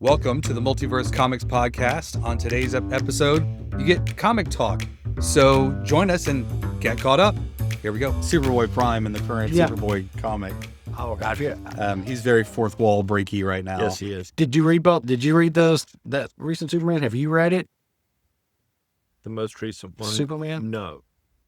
Welcome to the Multiverse Comics podcast. On today's episode, you get comic talk. So join us and get caught up. Here we go. Superboy Prime in the current Superboy comic. Oh God, yeah. He's very fourth wall breaky right now. Yes, he is. Did you read both? Did you read that recent Superman? Have you read it? The most recent one? Superman? No.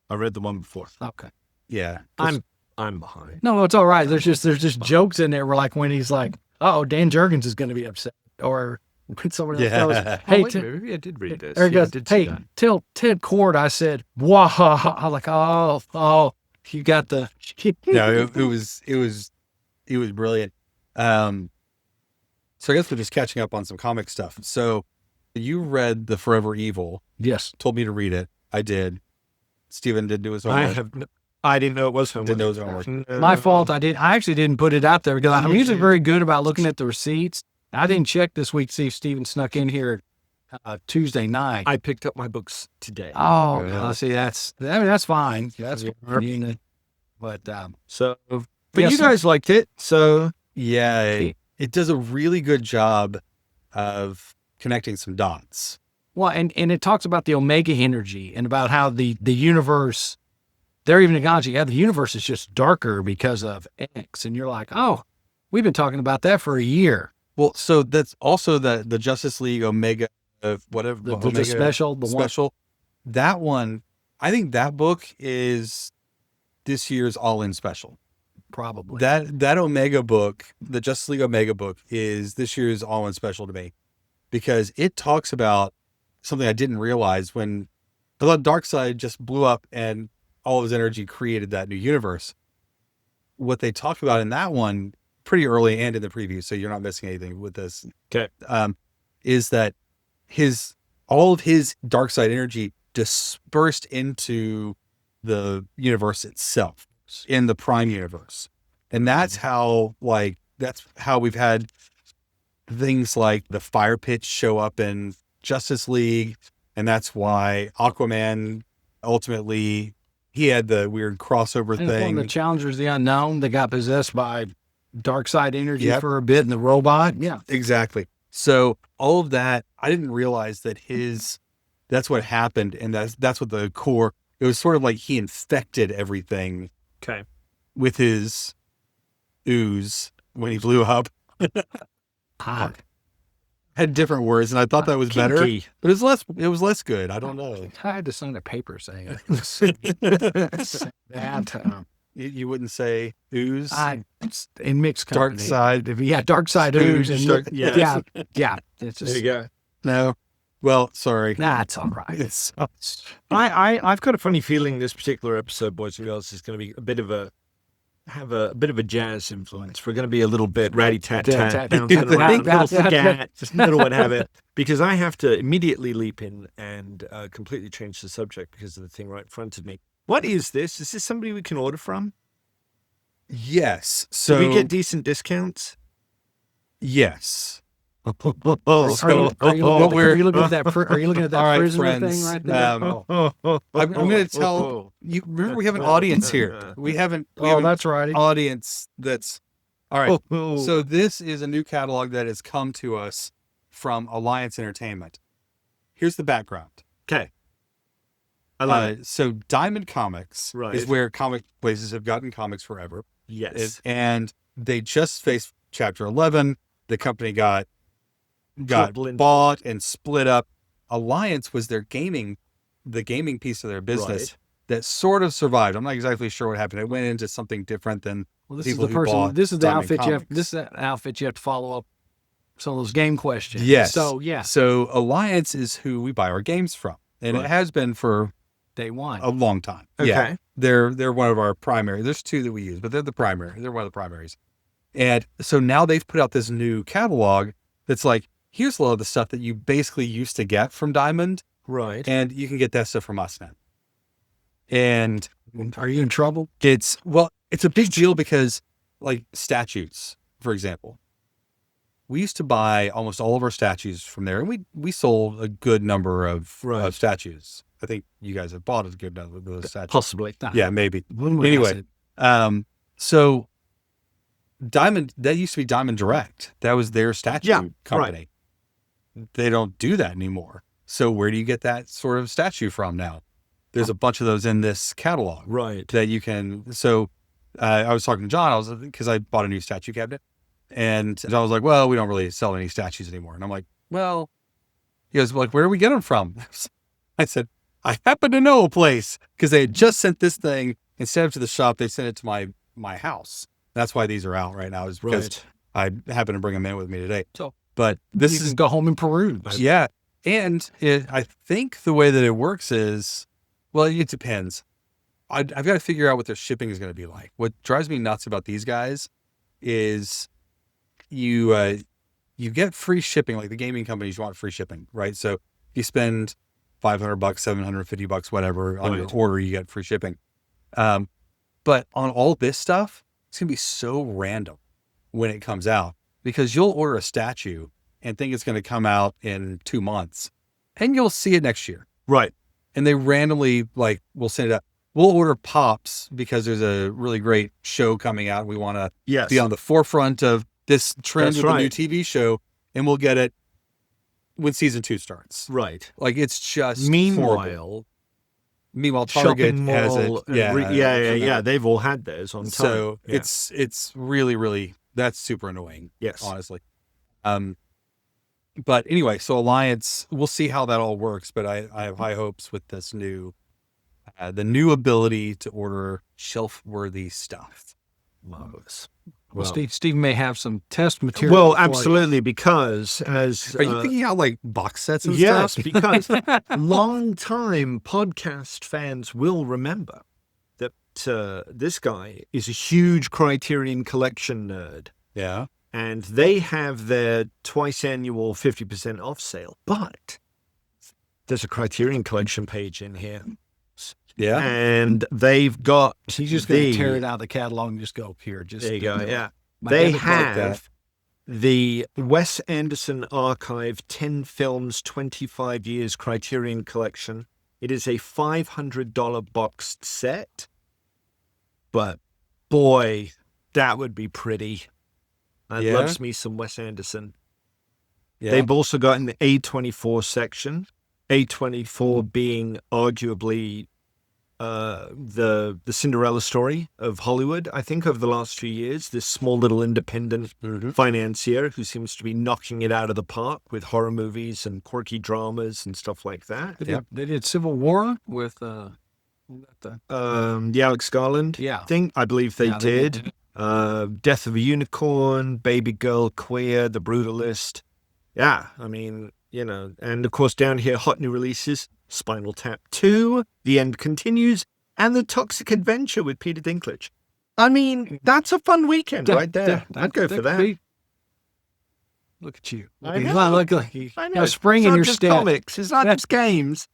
I read the one before. Okay. Yeah. I'm behind. No, it's all right. There's just jokes in there where like when he's like, "Oh, Dan Jurgens is going to be upset," or when someone else goes, "Hey, maybe I did read this. or he Yeah, I goes, did see hey, that. tell Ted Cord I said, "Wah!" I'm like, oh, you got the. No, it was brilliant. So I guess we're just catching up on some comic stuff. So you read The Forever Evil. Yes. Told me to read it. I did. Steven did do his homework. I didn't know it was homework. Didn't know it was homework. My fault. I actually didn't put it out there because I'm usually very good about looking at the receipts. I didn't check this week to see if Steven snuck in here Tuesday night. I picked up my books today. Oh, Yeah. see, that's fine. That's fine. But So, but Yes, you sir. guys liked it. So, Yeah, it does a really good job of connecting some dots. well, and it talks about the Omega energy and about how the universe. They're even acknowledging, the universe is just darker because of X, and you're like, oh, we've been talking about that for a year. Well, so that's also the Justice League Omega, whatever The Omega special, the one. special. That one, I think that book is this year's all-in special. Probably. That Omega book, the Justice League Omega book, is this year's all-in special to me because it talks about something I didn't realize when I thought Darkseid just blew up and all of his energy created that new universe. What they talk about in that one pretty early and in the preview, so you're not missing anything with this. Okay. Is that all of his Darkseid energy dispersed into the universe itself, in the Prime universe. And that's how we've had things like the fire pit show up in Justice League. And that's why Aquaman ultimately, he had the weird crossover And it's one thing. of the Challengers, the Unknown, that got possessed by Darkseid energy Yep. for a bit, and the robot. Yeah. Exactly. So all of that, I didn't realize that that's what happened. And that's what the core, it was sort of like he infected everything okay. with his ooze when he blew up. Ah, Had different words, and I thought that was better, Kinky. but it was less good. I don't know. I had to sign a paper saying it. that. You wouldn't say ooze? It's in mixed company. Darkseid. Yeah, Darkseid ooze. And yeah. yeah. It's just, There you go. No. Well, sorry. nah, it's all right. It's I've got a funny feeling this particular episode, boys and girls, is going to be have a bit of a jazz influence. We're going to be a little bit ratty-tat-tat, bouncing around, a little scat, just a little what have it, because I have to immediately leap in and completely change the subject because of the thing right in front of me. What is this? Is this somebody we can order from? yes. Do So we get decent discounts? yes. Are you looking at that? Are you looking at that All right, prisoner friends. thing right there? I'm going to tell you. Remember, we have an audience here. We have That's right. an audience that's all right. So this is a new catalog that has come to us from Alliance Entertainment. Here's the background. Okay. I love it. So Diamond Comics Right. is where comic places have gotten comics forever. Yes. And they just faced Chapter 11. The company got Split. bought and split up. Alliance was the gaming piece of their business that sort of survived. I'm not exactly sure what happened. It went into something different than Well, this is people the who person. bought This is the Diamond outfit you have. Comics. This is the outfit you have to follow up some of those game questions. Yes. So yeah, So Alliance is who we buy our games from, and Right. it has been for day one. a long time. Okay. Yeah. They're one of our primary. There's two that we use, but they're the primary. They're one of the primaries. And so now they've put out this new catalog that's like, here's a lot of the stuff that you basically used to get from Diamond, Right. and you can get that stuff from us now. And Are you in trouble? it's a big deal because, like, statues, for example, we used to buy almost all of our statues from there, and we sold a good number of statues. I think you guys have bought a good number of those statues. Possibly. Yeah, maybe. When Anyway, so Diamond, that used to be Diamond Direct. That was their statue company. they don't do that anymore. So where do you get that sort of statue from now? There's a bunch of those in this catalog, Right. that you can. So I was talking to John, because I bought a new statue cabinet, and John was like, well, we don't really sell any statues anymore. And I'm like, well, he goes, like, where do we get them from? I said, I happen to know a place, because they had just sent this thing, instead of to the shop, they sent it to my house. That's why these are out right now, is because I happen to bring them in with me today. So, but this you is can go home and peruse. Yeah. And I think the way that it works is, well, it depends. I've got to figure out what their shipping is going to be like. What drives me nuts about these guys is you get free shipping. Like the gaming companies, you want free shipping, right? So you spend $500, $750, whatever on your order, you get free shipping. But on all this stuff, it's going to be so random when it comes out, because you'll order a statue and think it's going to come out in 2 months, and you'll see it next year. Right. And they randomly will send it out. We'll order pops because there's a really great show coming out. We want to be on the forefront of this trend with the new TV show, and we'll get it when season 2 starts. Right. Like, it's just Meanwhile, Target has it. Yeah. They've all had theirs on time. So it's really, really, that's super annoying. Yes. Honestly. But anyway, so Alliance, we'll see how that all works. But I have high hopes with this new, the new ability to order shelf-worthy stuff. Marvelous. Well, Steve may have some test material. Well, absolutely, because as are you picking out like box sets and yes, stuff? because long-time podcast fans will remember that this guy is a huge Criterion Collection nerd. Yeah. And they have their twice annual 50% off sale. But there's a Criterion Collection page in here. Yeah. And they've got... He's just going to tear it out of the catalog and just go, here. There you go, yeah. They have the Wes Anderson Archive 10 Films, 25 Years Criterion Collection. It is a $500 boxed set. But, boy, that would be pretty. I loves me some Wes Anderson. Yeah. They've also got an A24 section. A24 being arguably the Cinderella story of Hollywood, I think, over the last few years. This small little independent financier who seems to be knocking it out of the park with horror movies and quirky dramas and stuff like that. They did Civil War with the Alex Garland thing. I believe they did. Death of a Unicorn, Baby Girl, Queer, The Brutalist. Yeah, I mean, and of course down here, hot new releases, Spinal Tap 2, The End Continues, and The Toxic Adventure with Peter Dinklage. I mean, that's a fun weekend right there. I'd go for that. Look at you. I know. I know. Spring in your step. Comics. It's not just games.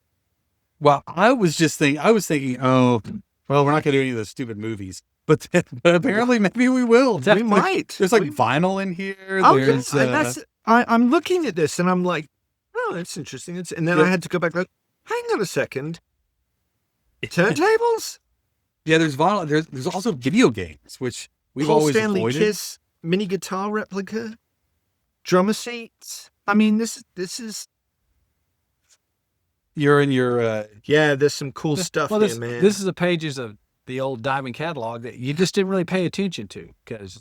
Well, I was thinking, oh, well, we're not going to do any of those stupid movies. But apparently, maybe we will. We might. There's vinyl in here. I'm looking at this and I'm like, oh, that's interesting. And then I had to go back like, hang on a second. Turntables? Yeah, there's vinyl. There's also video games, which we've Paul always Stanley avoided. Kiss mini guitar replica, drummer seats. I mean, this is. You're in your. There's some cool stuff here, man. This is the pages of the old Diamond catalog that you just didn't really pay attention to because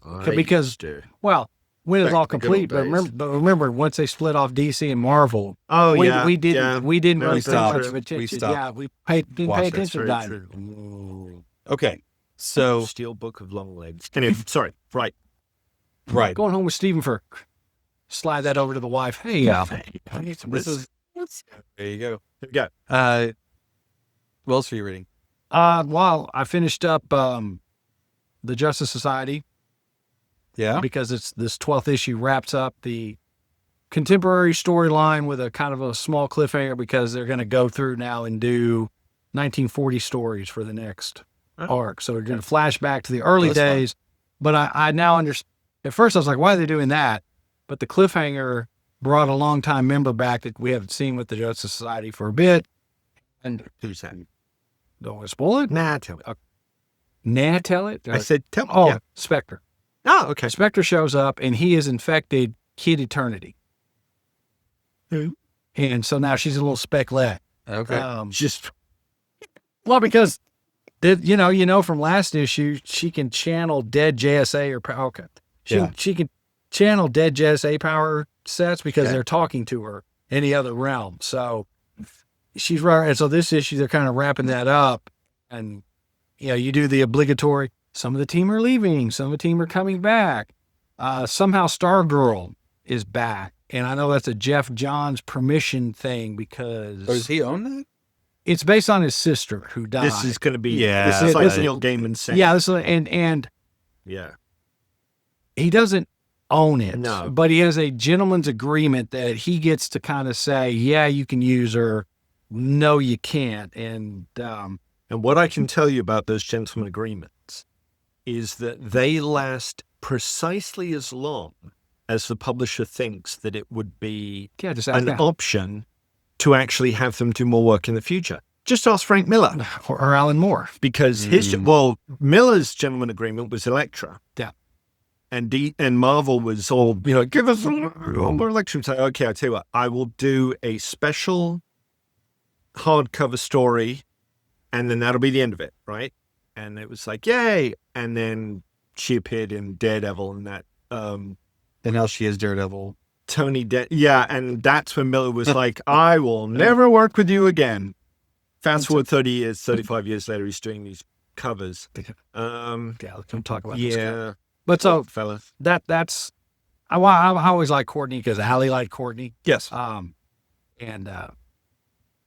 when it's all complete. But remember, once they split off DC and Marvel, we didn't really pay much attention. We stopped. Yeah, we didn't pay attention to Diamond. Okay, so Steel Book of Long Legs. Anyway, sorry. Right. Going home with Stephen for slide that over to the wife. Hey, I need some. There you go. There we go. What else are you reading? Well, I finished up the Justice Society. Yeah. Because this 12th issue wraps up the contemporary storyline with a kind of a small cliffhanger because they're going to go through now and do 1940 stories for the next arc. So they're going to flash back to the early days. Fun. But I now understand. At first I was like, why are they doing that? But the cliffhanger brought a longtime member back that we haven't seen with the Justice Society for a bit. And who's that? Don't want to spoil it? Nah, tell it. Tell it? I said tell me. Oh, yeah. Specter. Oh, okay. Specter shows up and he has infected Kid Eternity. And so now she's a little specklet. Okay. Just Well, because from last issue, she can channel dead JSA or power. Okay. She can channel dead JSA power sets because they're talking to her in the other realm. So she's right. And so this issue, they're kind of wrapping that up. And, you do the obligatory, some of the team are leaving, some of the team are coming back. Somehow Stargirl is back. And I know that's a Geoff Johns permission thing because... Does he own that? It's based on his sister who died. this is going to be. Yeah. This is like This- Neil Gaiman saying. Yeah, and Yeah. he doesn't own it. No. But he has a gentleman's agreement that he gets to kind of say, yeah, you can use her. No, you can't. And And what I can tell you about those gentleman agreements is that they last precisely as long as the publisher thinks that it would be just ask an that. option to actually have them do more work in the future. Just ask Frank Miller, Or Alan Moore. because Miller's gentleman agreement was Elektra. Yeah. And Marvel was all, give us more Elektra. Say, okay, I'll tell you what, I will do a special hardcover story, and then that'll be the end of it, right? And it was like, yay! And then she appeared in Daredevil, and that And now she is Daredevil. and that's when Miller was like, I will never work with you again. Fast forward 35 years later, he's doing these covers. Let's talk about this guy. Yeah. But so fellas. that's I always like Courtney because Allie liked Courtney. Yes.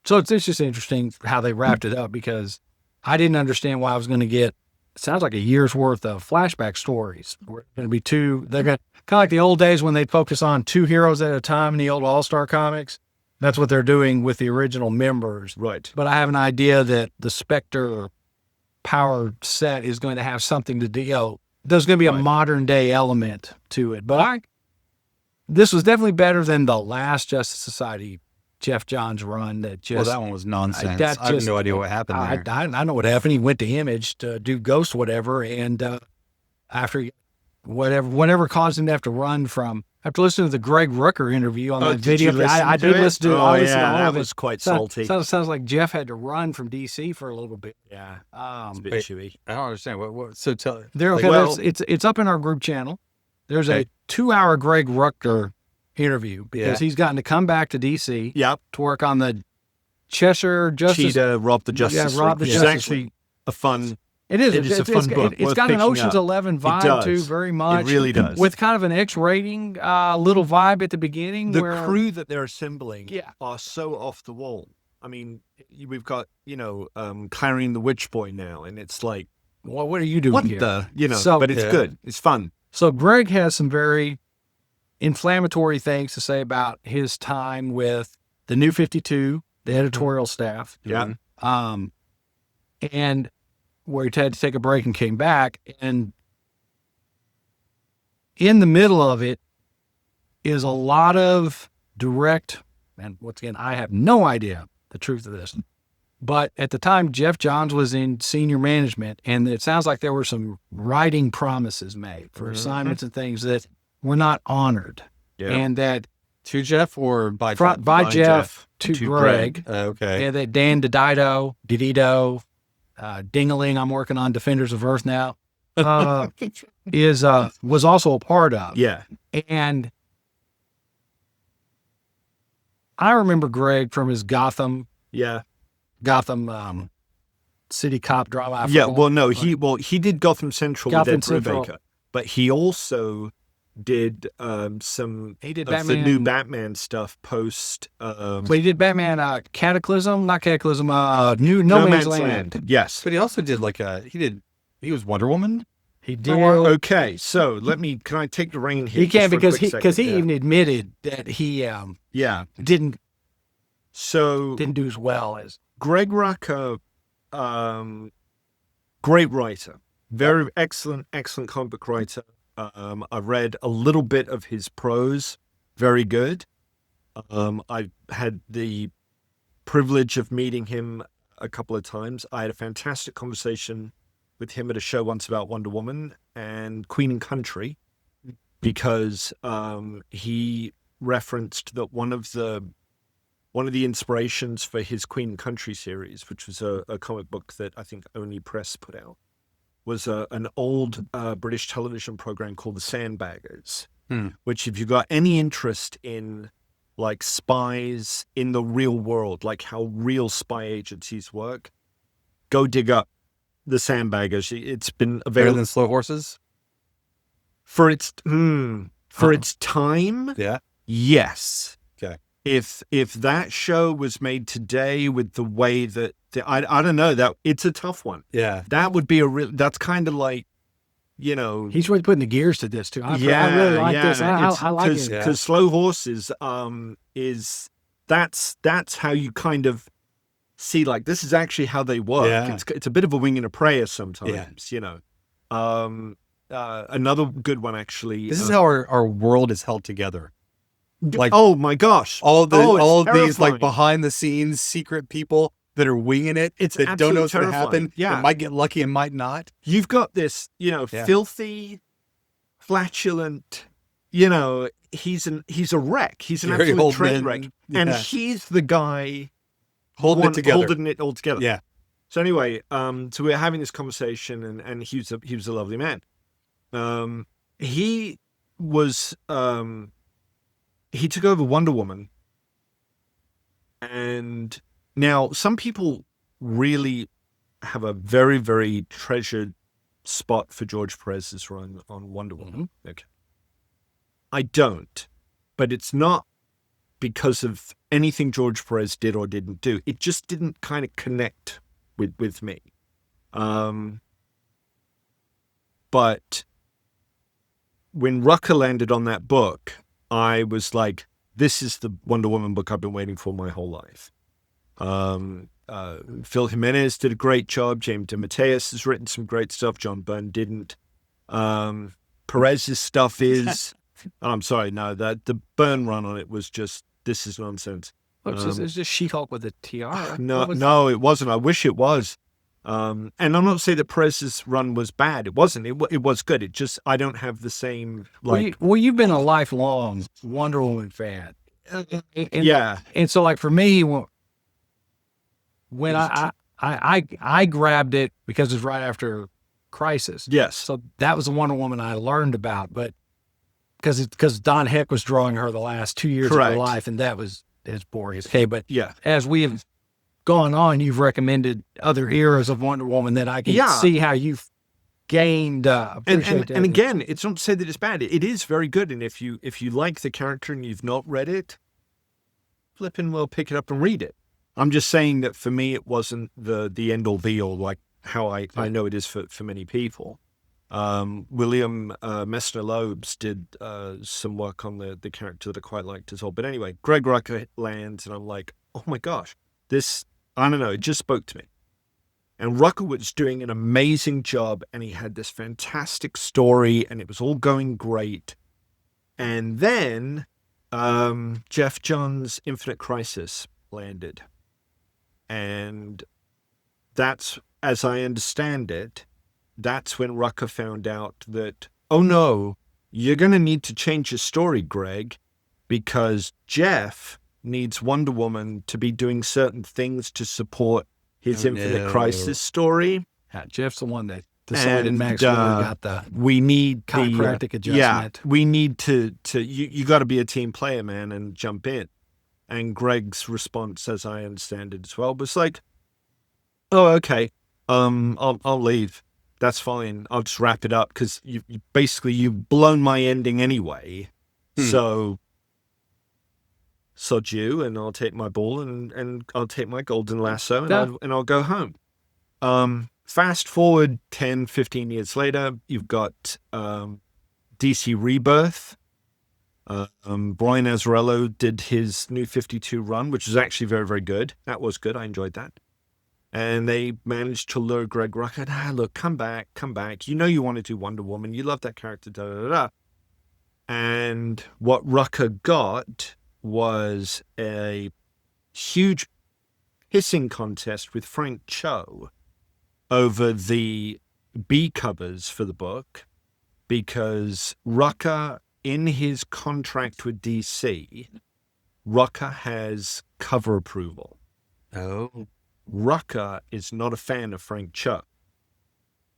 So it's just interesting how they wrapped it up because I didn't understand why I was going to get, it sounds like a year's worth of flashback stories. We're going to be they're going to, kind of like the old days when they'd focus on 2 heroes at a time in the old All-Star comics. That's what they're doing with the original members. Right. But I have an idea that the Specter power set is going to have something to do, there's going to be a modern day element to it. But this was definitely better than the last Justice Society Geoff Johns run that just... Well, that one was nonsense. I have no idea what happened there. I know what happened. He went to Image to do Ghost whatever, and after whatever caused him to have to run from... After listening to the Greg Rucker interview on that video, I did listen to it. I listened to all that of it. was quite salty. Sounds like Geoff had to run from DC for a little bit. Yeah. It's a bit chewy. I don't understand. So tell It's up in our group channel. There's a 2-hour Greg Rucker interview because he's gotten to come back to DC to work on the Cheshire Justice. Cheetah, Rob the Justice League, Rob the which Justice is actually a fun... It is. It's a fun book. It's got an Ocean's 11 vibe too, very much. It really does. With kind of an X rating little vibe at the beginning. The crew that they're assembling Yeah. are so off the wall. I mean, we've got, Clarion the Witch Boy now, and it's like, well, what are you doing what here? but it's good. It's fun. So Greg has some very inflammatory things to say about his time with the New 52, the editorial staff. Yeah. And where he had to take a break and came back. And in the middle of it is a lot of direct, and once again, I have no idea the truth of this, but at the time, Geoff Johns was in senior management, and it sounds like there were some writing promises made for assignments and things that were not honored. Yeah. And that to Geoff or by Geoff to Greg. Okay. And that Dan Didito, Dingaling, I'm working on Defenders of Earth now, was also a part of. Yeah. And I remember Greg from his Gotham city cop drama. He did Gotham Central Gotham with Ed Central. Brubaker, but he also did some of the new Batman stuff post. But he did Batman No Man's Land. Yes, But he also did he was Wonder Woman. He did. Okay, so can I take the reign here? He can just for a because quick second? he even admitted that he didn't do as well as Greg Rucker, great writer, very excellent comic book writer. I read a little bit of his prose, very good. I had the privilege of meeting him a couple of times. I had a fantastic conversation with him at a show once about Wonder Woman and Queen and Country, because he referenced that one of the inspirations for his Queen Country series, which was a comic book that I think Only Press put out, was an old British television program called The Sandbaggers, which, if you've got any interest in like spies in the real world, like how real spy agencies work, go dig up The Sandbaggers. It's been Better available than Slow Horses? for its its time. Yeah. Yes. Okay. If that show was made today with the way that I don't know, that it's a tough one. Yeah. That would be that's kind of like, you know, He's really putting the gears to this too. I really like this. I like it. Because Slow Horses is that's how you kind of see, like, this is actually how they work. Yeah. It's a bit of a wing and a prayer sometimes, you know. Another good one, actually. This is how our world is held together. Like, oh my gosh, all of these like terrifying. behind the scenes secret people that are winging it, It's that don't know what's going to absolutely happen, terrifying. that might get lucky and might not. You've got this, you know, Yeah. filthy, flatulent, you know, he's a wreck. He's an Gary absolute train Oldman, wreck. yeah. And he's the guy Holding it together. holding it all together. Yeah. So anyway, so we're having this conversation, and he was a lovely man. He was he took over Wonder Woman, and now some people really have a very, very treasured spot for George Perez's run on Wonder Woman. Okay, I don't, but it's not because of anything George Perez did or didn't do. It just didn't kind of connect with me. But when Rucker landed on that book, I was like, this is the Wonder Woman book I've been waiting for my whole life. Phil Jimenez did a great job. James DeMatteis has written some great stuff. John Byrne didn't. Perez's stuff is... I'm sorry, no, the Byrne run on it was just, this is nonsense. It's just She-Hulk with a tiara. No, it wasn't. I wish it was. And I'm not saying that Perez's run was bad. It wasn't. It was good. It just, I don't have the same, like... Well, you've been a lifelong Wonder Woman fan. Yeah. And so, like, for me, when I grabbed it because it's right after Crisis. Yes. So that was the Wonder Woman I learned about, but because Don Heck was drawing her the last 2 years of her Correct. life, and that was as boring as okay. But Yeah. as we have gone on, you've recommended other eras of Wonder Woman that I can see how you've gained. And again, it's not to say that it's bad. It is very good. And if you like the character and you've not read it, flipping well, pick it up and read it. I'm just saying that for me, it wasn't the end all be all, like how I know it is for many people. William Messner-Loebs did some work on the character that I quite liked as well. But anyway, Greg Rucker lands, and I'm like, oh my gosh, this, I don't know, it just spoke to me. And Rucker was doing an amazing job, and he had this fantastic story, and it was all going great. And then Geoff Johns' Infinite Crisis landed. And that's, as I understand it, that's when Rucker found out that, oh no, you're going to need to change your story, Greg, because Geoff needs Wonder Woman to be doing certain things to support his Infinite Crisis story. Yeah, Jeff's the one that decided And, Max really got the we need chiropractic adjustment. Yeah, we need to you got to be a team player, man, and jump in. And Greg's response, as I understand it as well, was like, "Oh, okay, I'll leave. That's fine. I'll just wrap it up because you've blown my ending anyway. So sod you, and I'll take my ball and I'll take my golden lasso and I'll go home." Fast forward 10, 15 years later, you've got DC Rebirth. Brian Azzarello did his New 52 run, which was actually very, very good. That was good. I enjoyed that. And they managed to lure Greg Rucker. Look, come back. You know you want to do Wonder Woman. You love that character, da-da-da-da. And what Rucker got was a huge hissing contest with Frank Cho over the B covers for the book, because Rucker in his contract with DC, Rucker has cover approval. Oh. Rucker is not a fan of Frank Cho.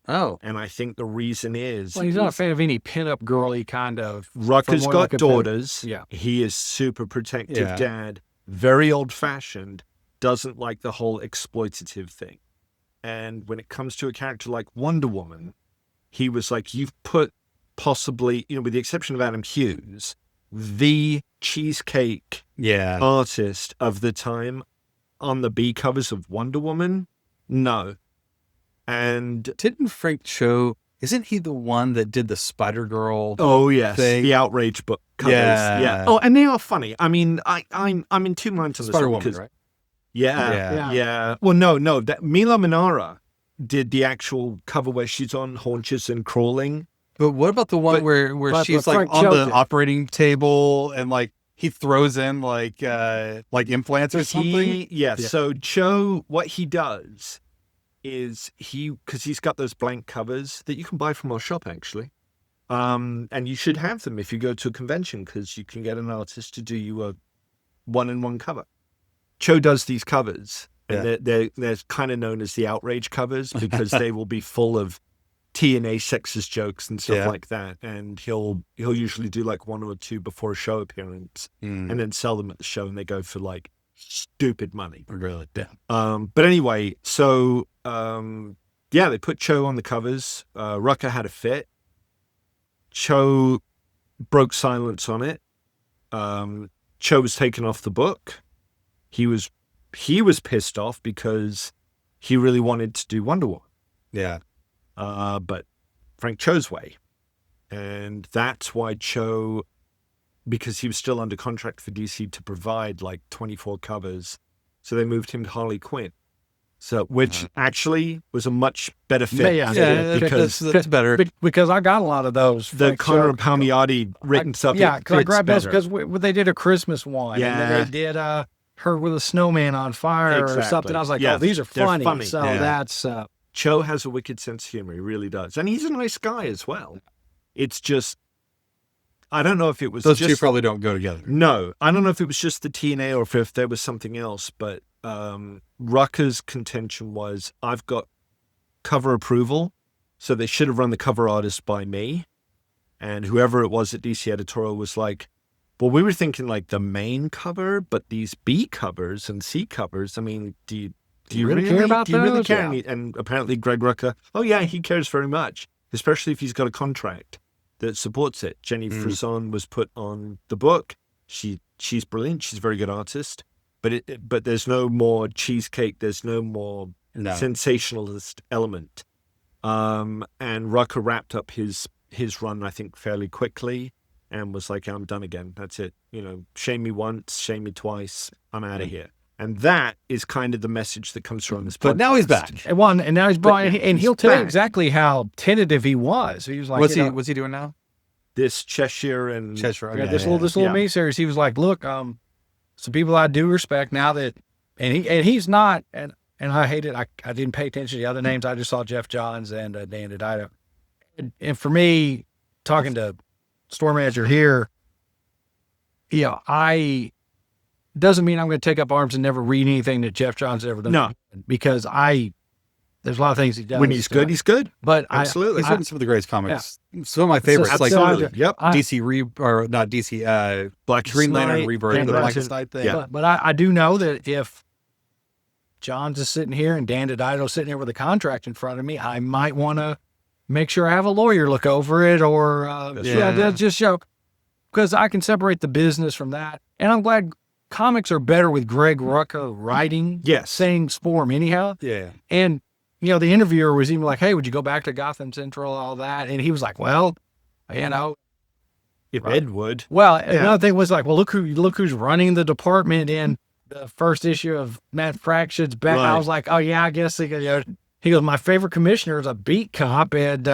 Oh. And I think the reason is... Well, he's not a fan of any pinup girly kind of... Rucker's from what I got could tell. daughters. Yeah. He is super protective Yeah. dad, very old-fashioned, doesn't like the whole exploitative thing. And when it comes to a character like Wonder Woman, he was like, you've put possibly, with the exception of Adam Hughes, the cheesecake artist of the time on the B covers of Wonder Woman? No. And Didn't Frank Cho, isn't he the one that did the Spider-Girl? oh yes, thing? the outrage book covers. Yeah. Oh, and they are funny. I mean, I'm in two minds on this one Spider-Woman, because right? yeah. Well, no, that Mila Manara did the actual cover where she's on haunches and crawling. But what about the one where she's like Frank on Cho the did. operating table and like he throws in like implants or something? So Cho, what he does is because he's got those blank covers that you can buy from our shop actually. And you should have them if you go to a convention because you can get an artist to do you a one-in-one cover. Cho does these covers, and they're kind of known as the outrage covers because they will be full of TNA sexist jokes and stuff like that. And he'll usually do like one or two before a show appearance, and then sell them at the show, and they go for like stupid money. Really? Yeah. But anyway, so they put Cho on the covers. Rucker had a fit. Cho broke silence on it. Cho was taken off the book. He was pissed off because he really wanted to do Wonder Woman. Yeah. But Frank Cho's way. And that's why Cho, because he was still under contract for DC to provide like 24 covers, so they moved him to Harley Quinn. So, which actually was a much better fit. Because that's better. Because I got a lot of those. The Frank Conor Cho- Palmiotti written stuff. Yeah, because I fits grabbed those better. because they did a Christmas one. And then they did her with a snowman on fire or something. I was like, Yeah, oh, these are they're funny. funny. So Yeah. that's... Cho has a wicked sense of humor. He really does. And he's a nice guy as well. It's just, I don't know if it was Those just... two probably don't go together. No, I don't know if it was just the TNA or if there was something else, but Rucker's contention was, I've got cover approval, so they should have run the cover artist by me. And whoever it was at DC Editorial was like, well, we were thinking like the main cover, but these B covers and C covers, I mean, do you really care about do you really those? care? Yeah. And apparently Greg Rucker, oh yeah, he cares very much, especially if he's got a contract that supports it. Jenny Frison was put on the book. She's brilliant. She's a very good artist. But there's no more cheesecake. There's no more sensationalist element. And Rucker wrapped up his run, I think, fairly quickly and was like, I'm done again. That's it. Shame me once, shame me twice. I'm out of here. And that is kind of the message that comes from this podcast. But now he's back. And now he's brought, and he'll tell you back. exactly how tentative he was. He was like, What's he doing now? This Cheshire and... Cheshire. Yeah, Okay. this little miniseries. He was like, look, some people I do respect now that, and he's not, and I hate it. I didn't pay attention to the other names. I just saw Geoff Johns and Dan DiDio. And for me, talking to store manager here, doesn't mean I'm going to take up arms and never read anything that Geoff Johns ever done. No. Because there's a lot of things he does. When he's good, he's good. But Absolutely. He's written some of the greatest comics. Some of my favorites, like Absolutely. Yep. not DC, Black Green Lantern Rebirth, Dan the Black Blackest thing. Yeah. But I do know that if Johns is sitting here and Dan DiDio's sitting here with a contract in front of me, I might want to make sure I have a lawyer look over it or, just show, because I can separate the business from that. And I'm glad comics are better with Greg Rucka writing things for him anyhow. Yeah. And, the interviewer was even like, hey, would you go back to Gotham Central, all that? And he was like, well, If Ed would. well, another thing was like, well, look who's running the department in the first issue of Matt Fraction's back. Right. I was like, oh yeah, I guess he goes, my favorite commissioner is a beat cop and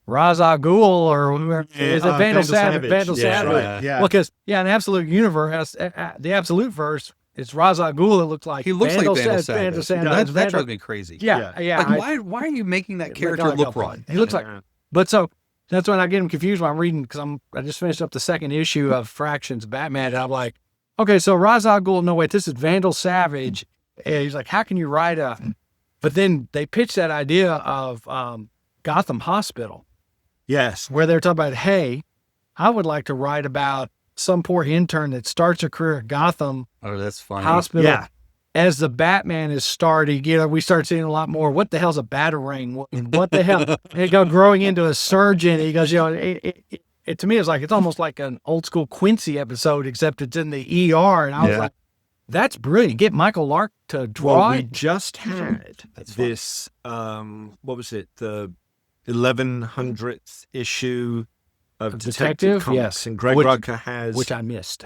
Ra's al Ghul or whoever is it Vandal Savage. Vandal Savage. Right. Yeah. Well, because in Absolute Universe, the Absolute verse, it's Ra's al Ghul that looks like He looks like Vandal Vandal Savage. That drives me crazy. Yeah. Like, why are you making that character look wrong? He looks like, but so That's when I get him confused when I'm reading, because I just finished up the second issue of Fractions Batman, and I'm like, okay, so Ra's al Ghul, no wait, this is Vandal Savage. And he's like, how can you write but then they pitched that idea of Gotham Hospital. Yes. Where they're talking about, hey, I would like to write about some poor intern that starts a career at Gotham Oh, that's funny. Hospital. Yeah. As the Batman is starting, we start seeing a lot more. What the hell's a batarang? What the hell? And it goes growing into a surgeon. He goes, it to me is like, it's almost like an old school Quincy episode, except it's in the ER. And I was like, that's brilliant. Get Michael Lark to draw Well, we it. just had this, what was it? The 1100th issue of Detective Comics. Yes. And Greg Rucker has... Which I missed.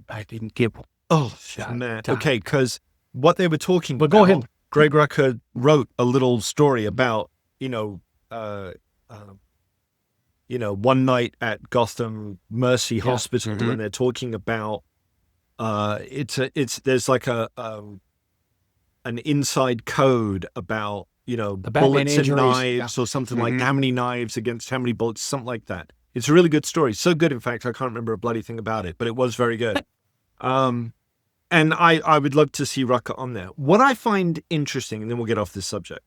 I didn't get one. Oh, man. Okay, because what they were talking But about... go ahead. Greg Rucker wrote a little story about, one night at Gotham Mercy Hospital, and they're talking about there's like an inside code about bullets and knives or something like how many knives against how many bullets, something like that. It's a really good story. So good, in fact, I can't remember a bloody thing about it, but it was very good. And I would love to see Rucker on there. What I find interesting, and then we'll get off this subject,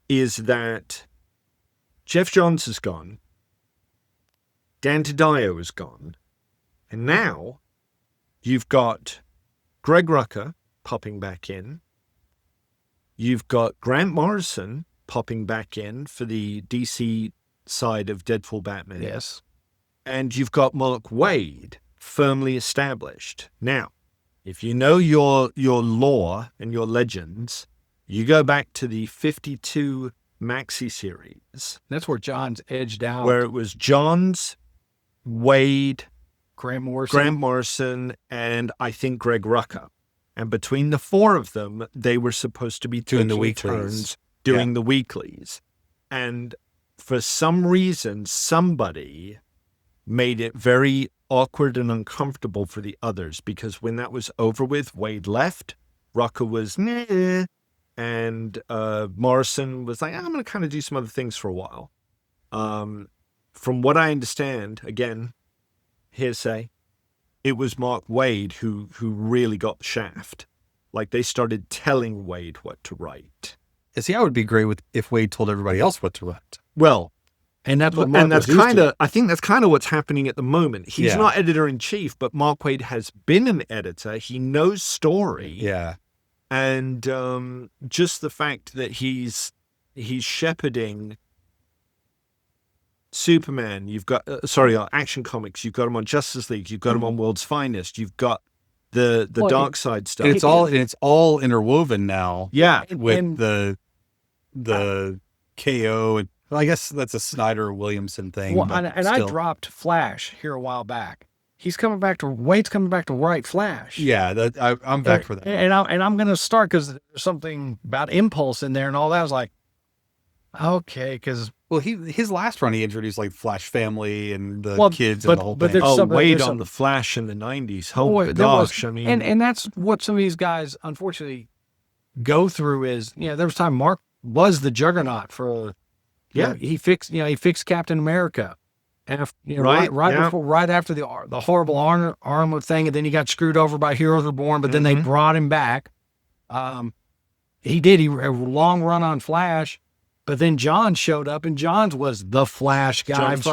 is that Geoff Johns is gone, Dan Tadeo is gone, and now you've got Greg Rucker popping back in. You've got Grant Morrison popping back in for the DC side of Deadpool Batman. Yes. And you've got Mark Waid firmly established. Now, if you know your lore and your legends, you go back to the 52 maxi series. That's where John's edged out. Where it was Johns, Waid, Grant Morrison, and I think Greg Rucker. And between the four of them, they were supposed to be doing the taking weeklies. turns doing the weeklies. And for some reason, somebody made it very awkward and uncomfortable for the others, because when that was over with, Waid left, Rucker was nah, and Morrison was like, I'm going to kind of do some other things for a while. From what I understand, again, hearsay, it was Mark Waid who really got the shaft. Like, they started telling Waid what to write. See, I would be great if Waid told everybody else what to write. Well, and that's what Mark I think that's kind of what's happening at the moment. He's not editor-in-chief, but Mark Waid has been an editor. He knows story. Yeah. And just the fact that he's shepherding Superman, you've got Action Comics, you've got him on Justice League, you've got him on World's Finest, you've got the Darkseid stuff. And it's all interwoven now. Yeah. With the KO, and well, I guess that's a Snyder Williamson thing. Well, I dropped Flash here a while back. Wade's coming back to write Flash. Yeah, I'm back for that. And I'm going to start, because there's something about Impulse in there and all that. I was like, okay, because... Well, his last run, he introduced like Flash Family and the kids and the whole thing. Waid on the Flash in the 90s. Oh, gosh, I mean... And that's what some of these guys, unfortunately, go through is, there was time Mark was the juggernaut for... Yeah, he fixed Captain America. And right after the horrible armor thing, and then he got screwed over by Heroes Reborn, but then they brought him back. He had a long run on Flash, but then John showed up, and Johns was the Flash guy. Once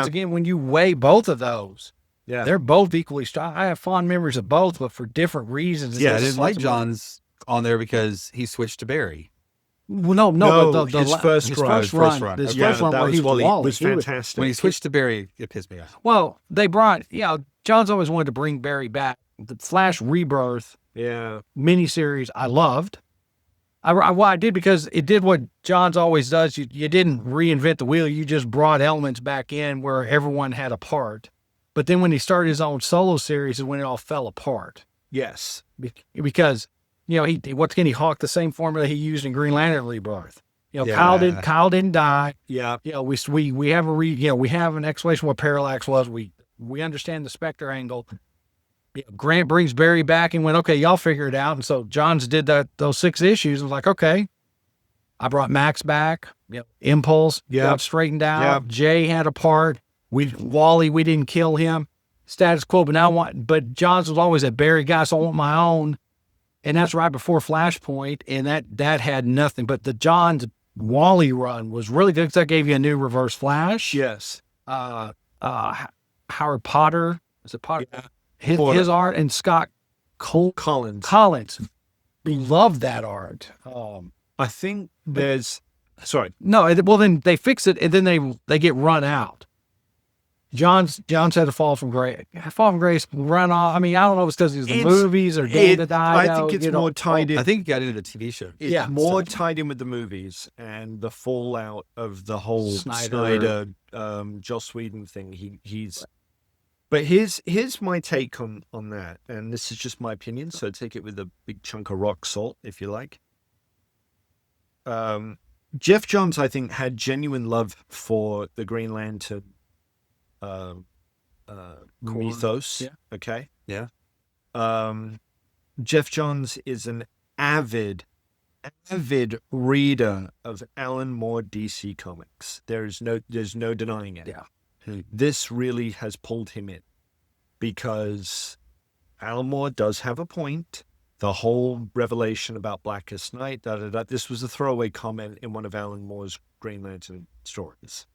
again, when you weigh both of those, they're both equally strong. I have fond memories of both, but for different reasons. Yeah, I didn't like John's on there because he switched to Barry. Well, no, but his first run. His first run where he was Wally. Was fantastic. When he switched to Barry, it pissed me off. Well, they brought, John's always wanted to bring Barry back. The Flash Rebirth miniseries, I loved. I did because it did what John's always does. You didn't reinvent the wheel. You just brought elements back in where everyone had a part. But then when he started his own solo series is when it all fell apart. Yes. Because... he hawked the same formula he used in Green Lantern Rebirth. Kyle didn't die. Yeah. We have we have an explanation what Parallax was. We understand the Specter angle. Grant brings Barry back and went, okay, y'all figure it out. And so Johns did those 6 issues and was like, okay, I brought Max back. Yep. Impulse got straightened out. Yep. Jay had a part. Wally, we didn't kill him. Status quo, but Johns was always a Barry guy, so I want my own. And that's right before Flashpoint, and that had nothing. But the Johns Wally run was really good because that gave you a new Reverse Flash. Yes. Howard Potter. Is it Potter? Yeah. His art and Scott Collins. We love that art. I think there's... Sorry. No, well, then they fix it, and then they get run out. John's had to fall from grace, run off. I mean, I don't know if it's because of the movies or Dave that died. I think it's more tied in. I think it got into the TV show. It's more tied in with the movies and the fallout of the whole Snyder Joss Whedon thing. But here's my take on that, and this is just my opinion, so take it with a big chunk of rock salt, if you like. Geoff Johns, I think, had genuine love for the Green Lantern mythos. Yeah. Okay. Yeah. Geoff Johns is an avid reader of Alan Moore DC Comics. There's no denying it. Yeah. This really has pulled him in because Alan Moore does have a point. The whole revelation about Blackest Night, this was a throwaway comment in one of Alan Moore's Green Lantern stories.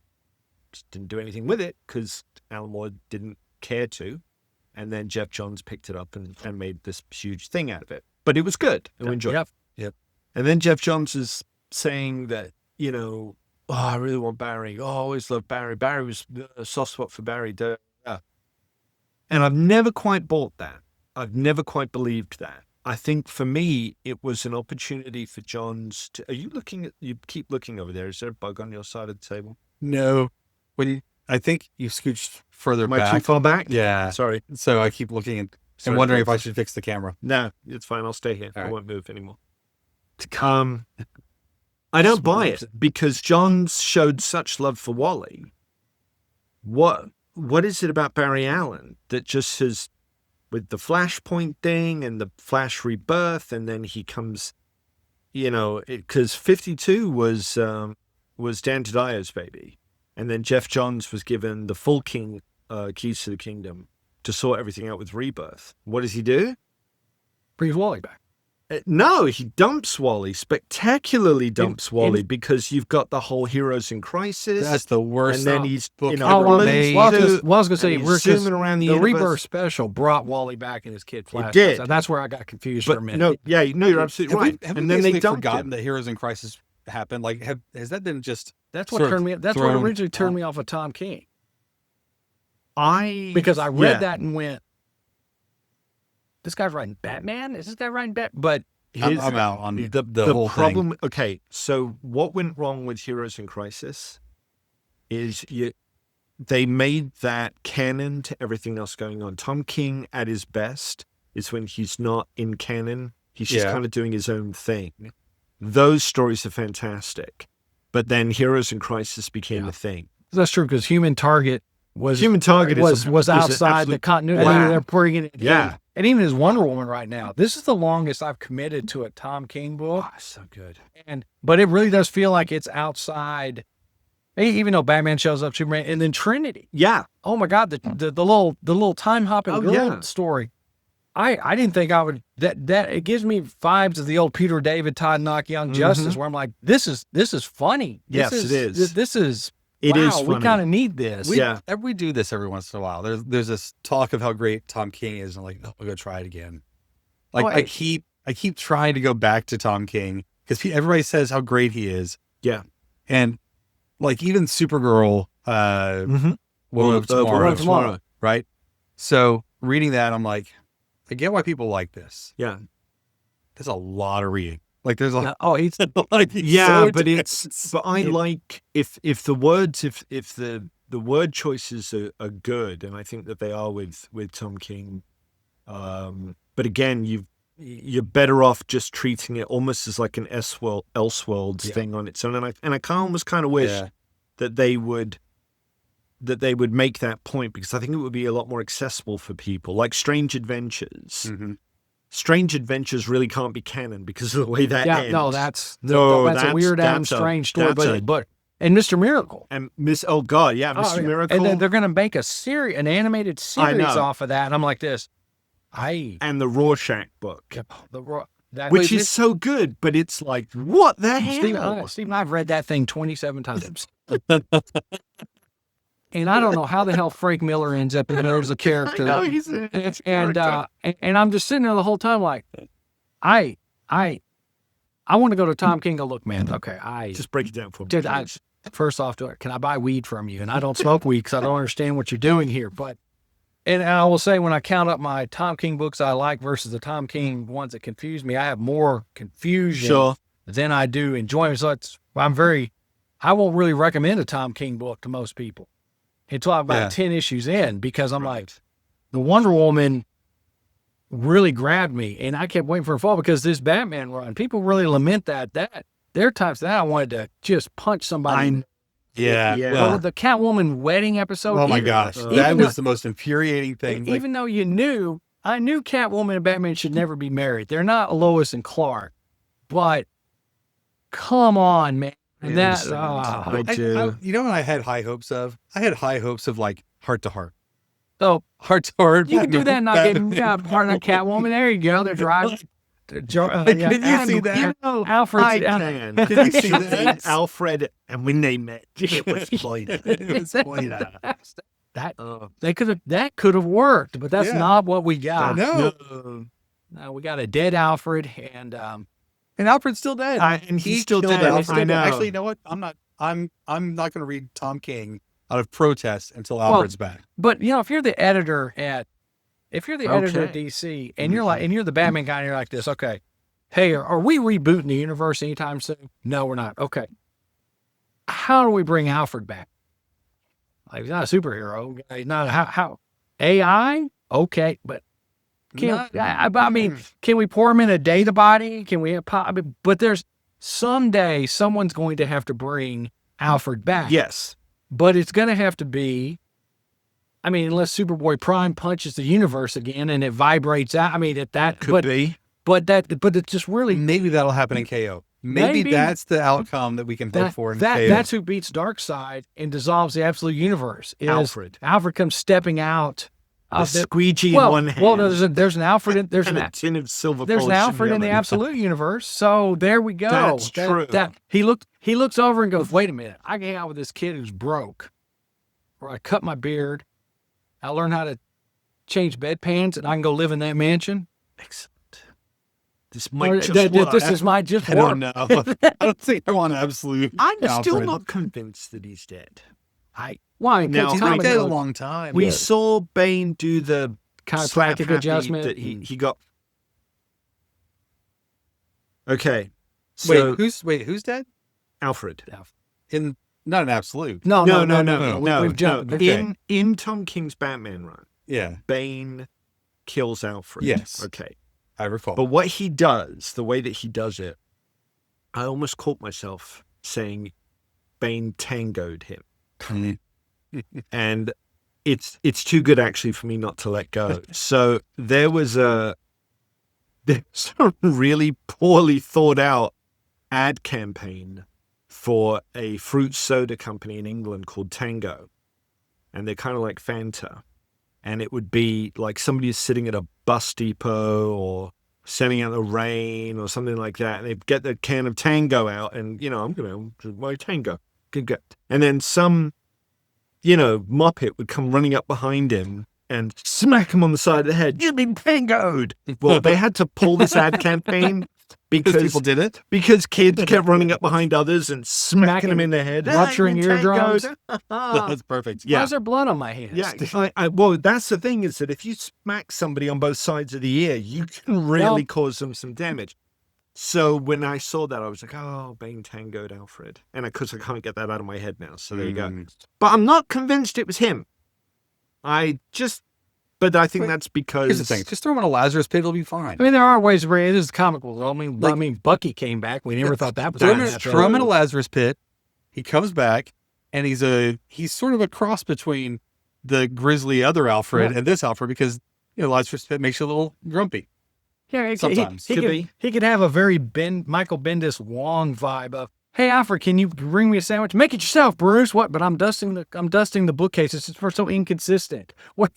Just didn't do anything with it because Alan Moore didn't care to. And then Geoff Johns picked it up and made this huge thing out of it. But it was good. I enjoyed it. Yep. And then Geoff Johns is saying that, I really want Barry. Oh, I always loved Barry. Barry was a soft spot for Barry. And I've never quite bought that. I've never quite believed that. I think for me, it was an opportunity for Johns to... Are you looking at... You keep looking over there. Is there a bug on your side of the table? No. I think you scooched further back. Am I too far back? Yeah. Sorry. So I keep looking and wondering if I should fix the camera. No, it's fine. I'll stay here. I won't move anymore. I don't buy it because Johns showed such love for Wally. What is it about Barry Allen that just has... with the Flashpoint thing and the Flash rebirth, and then he comes, because 52 was Dan Taddeo's baby, and then Geoff Johns was given the full keys to the kingdom to sort everything out with rebirth. What does he do? Brings Wally back. No, he dumps Wally, spectacularly dumps Wally, because you've got the whole Heroes in Crisis. That's the worst. And then he's, I was going to say, we're zooming around the Rebirth special brought Wally back in his kid Flash. It did. So that's where I got confused for a minute. You're absolutely right. And then they forgotten that Heroes in Crisis happened. Like, has that been just... That's what turned me... That's what originally turned me off of Tom King. Because I read that and went... This guy's writing Batman? Is this guy writing Batman? But I'm out on the whole problem. thing. Okay, so what went wrong with Heroes in Crisis is they made that canon to everything else going on. Tom King at his best is when he's not in canon. He's just kind of doing his own thing. Those stories are fantastic. But then Heroes in Crisis became a thing. That's true, because Human Target was outside the continuity. Wow. They're bringing it in. Yeah. And even as Wonder Woman right now, this is the longest I've committed to a Tom King book. Oh, so good. But it really does feel like it's outside, even though Batman shows up, Superman, and then Trinity. Yeah. Oh my God, the little time hopping girl story. I didn't think I would. That it gives me vibes of the old Peter David, Todd Knock, Young Justice, where I'm like, this is funny. It is. This is. It is funny. funny. We kind of need this. We do this every once in a while. There's this talk of how great Tom King is, and I'm like, I'll go try it again. Like I keep trying to go back to Tom King because everybody says how great he is. Yeah, and like even Supergirl, Woman of Tomorrow, right? So reading that, I'm like, I get why people like this. Yeah, there's a lot of reading. Like there's a he's yeah, so but I like if the word choices are good, and I think that they are with Tom King. But again, you're better off just treating it almost as like an Elseworlds thing on its own. And I almost kind of wish that they would make that point, because I think it would be a lot more accessible for people, like Strange Adventures. Strange Adventures really can't be canon because of the way that ends. No, that's a weird strange story. But and Mr. Miracle and Mr. Miracle, and then they're going to make an animated series off of that. And I'm like this, and the Rorschach book, which is so good, but it's like, what the hell? Stephen, I've read that thing 27 times. And I don't know how the hell Frank Miller ends up in there as a character. I know, and I'm just sitting there the whole time like, I want to go to Tom King and go, look, man, okay, just break it down for me. First off, can I buy weed from you? And I don't smoke weed because I don't understand what you're doing here. And I will say, when I count up my Tom King books I like versus the Tom King ones that confuse me, I have more confusion than I do enjoyment. So I won't really recommend a Tom King book to most people until I'm about 10 issues in, because I'm like, the Wonder Woman really grabbed me, and I kept waiting for a fall because this Batman run, people really lament that there are times that I wanted to just punch somebody. Well, the Catwoman wedding episode. Oh my gosh, that was the most infuriating thing. Even though I knew Catwoman and Batman should never be married. They're not Lois and Clark, but come on, man. And you know what I had high hopes of? I had high hopes of like Heart to Heart. So Heart to Heart. You can do that and not get part of Catwoman. There you go. They're driving. Can you see that? Alfred. I can. Can you see that? Alfred, and when they met, it was Poida. That could have worked, but that's not what we got. No, we got a dead Alfred, and Alfred's still dead. And he's still dead. I know. Actually, you know what? I'm not going to read Tom King out of protest until Alfred's back. But if you're the editor at DC, and you're the Batman guy, and you're like this, okay, hey, are we rebooting the universe anytime soon? No, we're not. Okay, how do we bring Alfred back? Like, he's not a superhero. He's not how AI. Okay, but can we pour him in a data body? Can we? But there's someday someone's going to have to bring Alfred back. Yes, but it's going to have to be. Unless Superboy Prime punches the universe again and it vibrates out. That could be. But it's just really. Maybe that'll happen in KO. Maybe that's the outcome that we can hope for in KO. That's who beats Darkseid and dissolves the absolute universe. Alfred comes stepping out. The squeegee in one hand. Well, there's an Alfred. There's a tin of silver. There's an Alfred in the absolute universe. So there we go. That's true. He looks over and goes, "Wait a minute! I can hang out with this kid who's broke, or I cut my beard. I learn how to change bedpans, and I can go live in that mansion." Excellent. This might just work. I don't know. I don't think I want absolute. I'm still not convinced that he's dead. Why? Now, he's been dead a long time. We saw Bane do the chiropractic adjustment that he got. Okay. So, who's dead? Alfred. Not an absolute. No. We've jumped. Okay. In Tom King's Batman run, Bane kills Alfred. Yes. Okay. I recall. But what he does, the way that he does it, I almost caught myself saying Bane tangoed him. And it's too good actually for me not to let go. So there's a really poorly thought out ad campaign for a fruit soda company in England called Tango. And they're kind of like Fanta. And it would be like somebody is sitting at a bus depot or sending out the rain or something like that. And they get the can of Tango out and, I'm going to buy Tango. Good. And then some, Muppet would come running up behind him and smack him on the side of the head. You've been tangoed. Well, they had to pull this ad campaign because people did it. Because kids kept running up behind others and smacking them in the head. Rupturing eardrums. That's perfect. Yeah. Why is there blood on my hands? Yeah. Well, that's the thing is that if you smack somebody on both sides of the ear, you can really cause them some damage. So when I saw that, I was like, oh, Bane tangoed Alfred. And because I can't get that out of my head now. So there you go. But I'm not convinced it was him. But I think that's because... Here's the thing. Just throw him in a Lazarus pit. It'll be fine. There are ways where it is comical. Bucky came back. We never thought that was... Throw him in a Lazarus pit. He comes back, and he's sort of a cross between the grisly other Alfred and this Alfred because, Lazarus pit makes you a little grumpy. Yeah, sometimes. he could have a very Michael Bendis Wong vibe of, "Hey, Alfred, can you bring me a sandwich? Make it yourself, Bruce." What? But I'm dusting the bookcases. It's so inconsistent. What?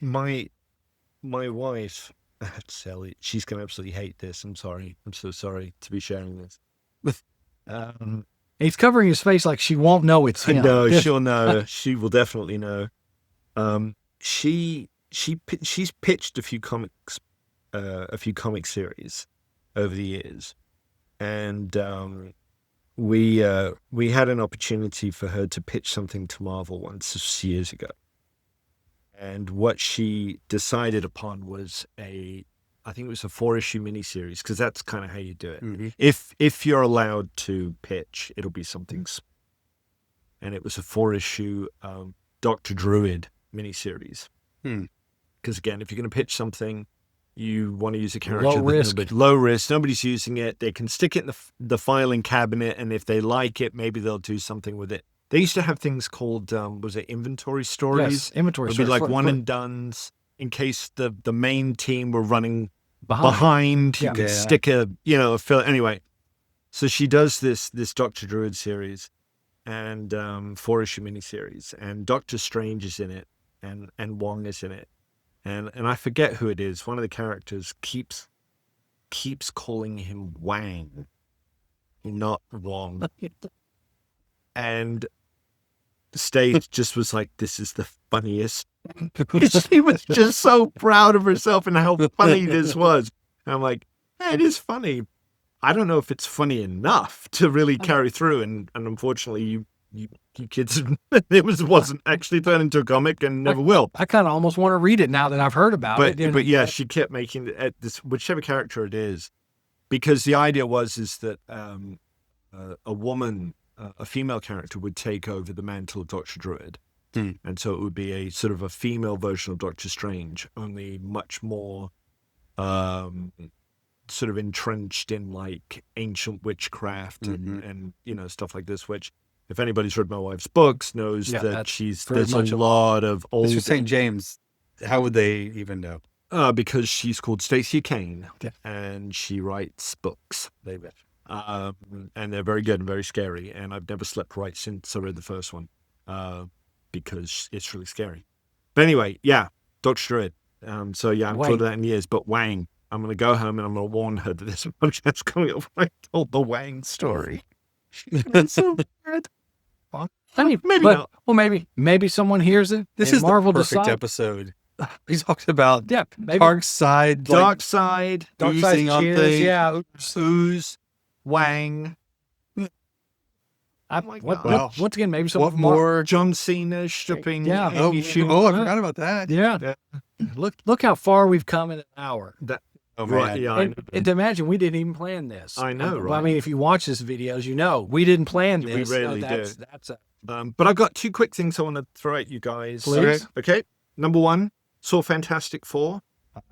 My wife, Sally, she's going to absolutely hate this. I'm sorry. I'm so sorry to be sharing this. He's covering his face like she won't know it's him. No, she'll know. She will definitely know. She's pitched a few comic series over the years, and we had an opportunity for her to pitch something to Marvel once years ago. And what she decided upon was I think it was a 4-issue miniseries, because that's kind of how you do it. Mm-hmm. If you're allowed to pitch, it'll be something. And it was a 4-issue Dr. Druid miniseries. Because again, if you're going to pitch something, you want to use a character low risk. Nobody's using it. They can stick it in the filing cabinet, and if they like it, maybe they'll do something with it. They used to have things called, was it inventory stories? Yes, inventory stories. It would be like one and dones in case the main team were running behind. You could stick a fill. Anyway, so she does this Dr. Druid series and 4-issue miniseries, and Doctor Strange is in it, and Wong is in it, and I forget who it is. One of the characters keeps calling him Wang, not Wong, and the stage just was like, this is the funniest. She was just so proud of herself and how funny this was. And I'm like, it is funny. I don't know if it's funny enough to really carry through. And unfortunately, you kids, it wasn't actually turned into a comic and never will. I kind of almost want to read it now that I've heard about it. But yeah, she kept making this, whichever character it is, because the idea is that a woman, a female character would take over the mantle of Dr. Druid. And so it would be a sort of a female version of Doctor Strange, only much more sort of entrenched in like ancient witchcraft and stuff like this, which if anybody's read my wife's books knows that there's a lot of old. Mr. St. James, how would they even know? Because she's called Stacey Kane and she writes books. And they're very good and very scary. And I've never slept right since I read the first one, because it's really scary. But anyway, yeah, Dr. Druid. So yeah, I've thought of that in years. But Wang, I'm going to go home and I'm going to warn her that this podcast's coming up when I told the Wang story. That's so bad. I mean, maybe not. Well, maybe someone hears it. This is Marvel the perfect episode. He talked about Darkseid, oozing on things. Ooze. Wang. Once again, maybe some more John Cena stripping. Yeah. I forgot about that. Yeah. Look how far we've come in an hour. Right. Yeah. And to imagine we didn't even plan this. I know. Right. I mean, if you watch this videos, we didn't plan this. We rarely do. But I've got 2 quick things I want to throw at you guys. Please. Okay. Number 1, saw Fantastic Four.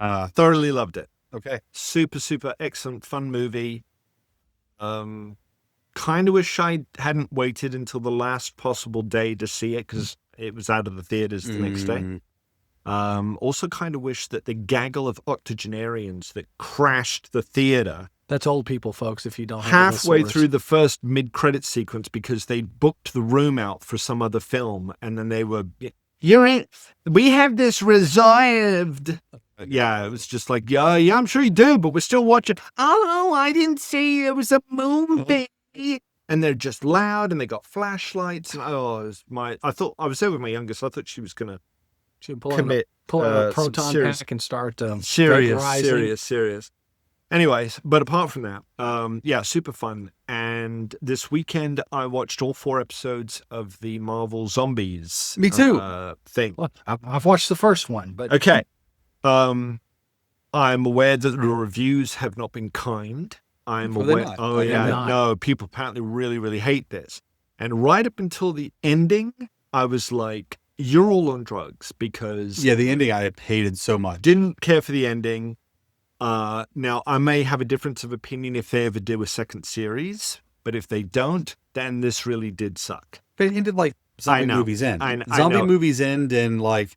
Thoroughly loved it. Okay. Super, super excellent, fun movie. Kind of wish I hadn't waited until the last possible day to see it, because it was out of the theaters the next day. Also kind of wish that the gaggle of octogenarians that crashed the theater. That's old people, folks, if you don't have halfway through the first mid-credit sequence, because they booked the room out for some other film, and then they were, we have this reserved. Yeah, it was just like, yeah, I'm sure you do, but we're still watching. Oh, I didn't see it was a movie. And they're just loud, and they got flashlights. And I thought I was there with my youngest. So I thought she was gonna pull out a proton pack and start serious. Anyways, but apart from that, super fun. And this weekend I watched all 4 episodes of the Marvel Zombies. Me too. Thing. Well, I've watched the first one, but okay. I'm aware that the reviews have not been kind. I'm aware. No, people apparently really, really hate this. And right up until the ending, I was like, you're all on drugs, because the ending I hated so much. Didn't care for the ending. Now I may have a difference of opinion if they ever do a second series, but if they don't, then this really did suck. It ended like zombie movies end. Zombie movies end in like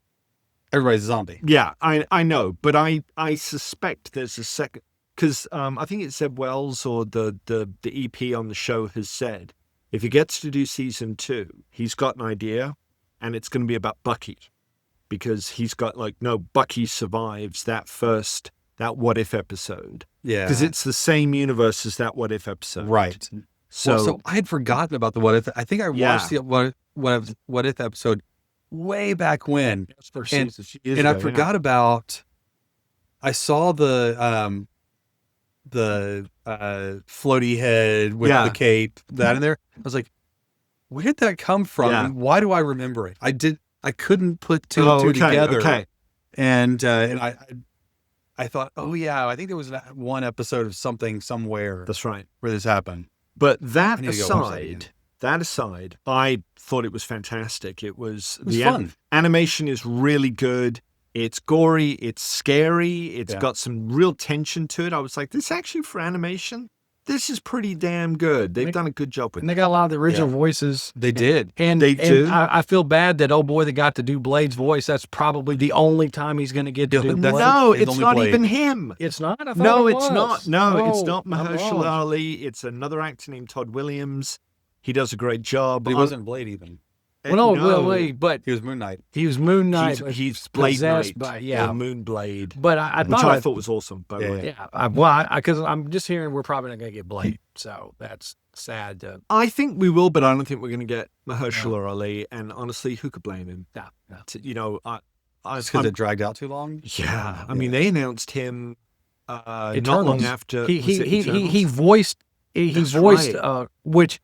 everybody's a zombie. Yeah, I know, but I suspect there's a second, because I think it's Zeb Wells or the EP on the show has said if he gets to do season 2, he's got an idea, and it's going to be about Bucky, because he's got Bucky survives that What If episode. Yeah. Because it's the same universe as that What If episode. Right. So I had forgotten about the What If. I think I watched the What If episode way back when. And I forgot about, I saw the floaty head with the cape, that in there. I was like, where did that come from? Yeah. And why do I remember it? I couldn't put two and two together. Okay. And I thought, oh yeah, I think there was one episode of something somewhere. That's right. Where this happened. But that aside, I thought it was fantastic. It was fun. Animation is really good. It's gory. It's scary. It's got some real tension to it. I was like, this actually for animation, this is pretty damn good. They've done a good job with it. And they got a lot of the original voices. They did. And they do. I feel bad that old boy that got to do Blade's voice, that's probably the only time he's going to get to do Blade. No, it's not even him. It's not? I thought No, it it's was. not. No, it's not I Mahershala was. Ali. It's another actor named Todd Williams. He does a great job. But he wasn't Blade even. Well, no, but he was Moon Knight. He was Moon Knight. He's Blade Knight. By, or Moon Blade. But I thought was awesome, by the way. Yeah, because I'm just hearing we're probably not going to get Blade. So that's sad. I think we will, but I don't think we're going to get Mahershala Ali. And honestly, who could blame him? No. Because it dragged out too long? Yeah. I mean, they announced him not Eternals. long after. He voiced, which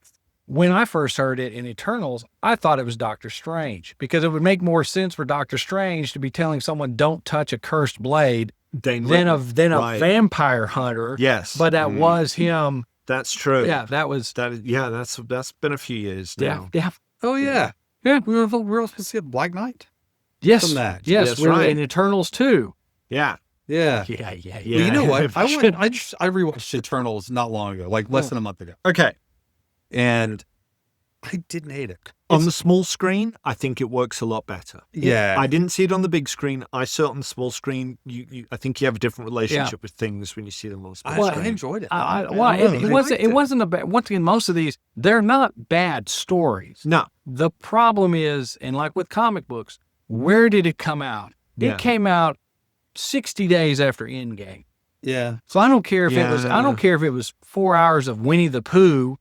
when I first heard it in Eternals, I thought it was Doctor Strange, because it would make more sense for Doctor Strange to be telling someone don't touch a cursed blade than a vampire hunter. Yes. But that was him. That's true. Yeah, that's been a few years now. Yeah. Oh yeah. Yeah. We were supposed to see Black Knight. Yes. From that. Yes, that's we were right. in Eternals too. Yeah. Yeah. Yeah. Well, you know what? I rewatched Eternals not long ago, like less than a month ago. Okay. And I didn't hate it. On the small screen, I think it works a lot better. Yeah. I didn't see it on the big screen. I saw it on the small screen. I think you have a different relationship with things when you see them on the small screen. I enjoyed it. It wasn't a bad. Once again, most of these, they're not bad stories. No. The problem is, and like with comic books, where did it come out? Yeah. It came out 60 days after Endgame. Yeah. So I don't care if it was 4 hours of Winnie the Pooh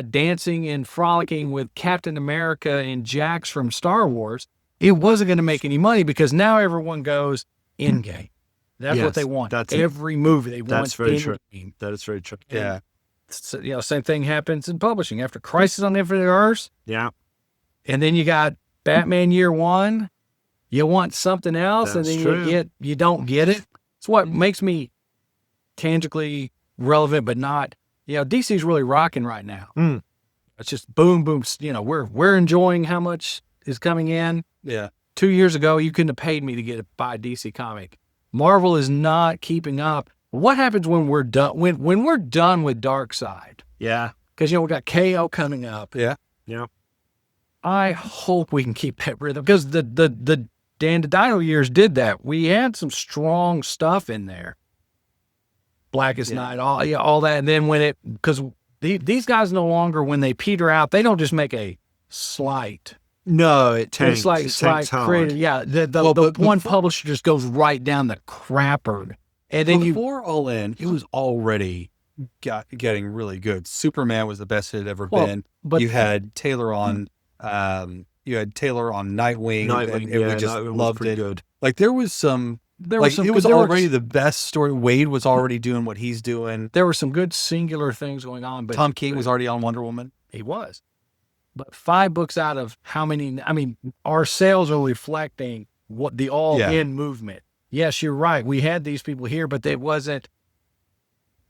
dancing and frolicking with Captain America and Jax from Star Wars. It wasn't going to make any money because now everyone goes Endgame. That's what they want. Every movie they want. That's very Endgame. true. That is very true. Yeah. So, same thing happens in publishing. After Crisis on Infinite Earths, Yeah. and then you got Batman Year One, you want something else, That's and true. then you don't get it. It's what makes me tangibly relevant, but not. DC's really rocking right now. Mm. It's just boom, boom. We're enjoying how much is coming in. Yeah. 2 years ago, you couldn't have paid me to buy a DC comic. Marvel is not keeping up. What happens when we're done? When we're done with Darkseid? Yeah. Because we got KO coming up. Yeah. Yeah. I hope we can keep that rhythm, because the Dan DiDio years did that. We had some strong stuff in there. Blackest Night, all that. And then because these guys no longer, when they peter out, they don't just make a slight. No, it tanks. It's like it tanks hard. creative. Yeah. The one publisher just goes right down the crapper. And then before All In, it was already getting really good. Superman was the best it had ever been. But you had Taylor on Nightwing. And we just loved it. Good. Like there was some. It was already the best story. Wade was already doing what he's doing. There were some good singular things going on, but Tom King was already on Wonder Woman. He was. But 5 books out of how many? I mean, our sales are reflecting what the all-in movement. Yes, you're right. We had these people here, but it wasn't.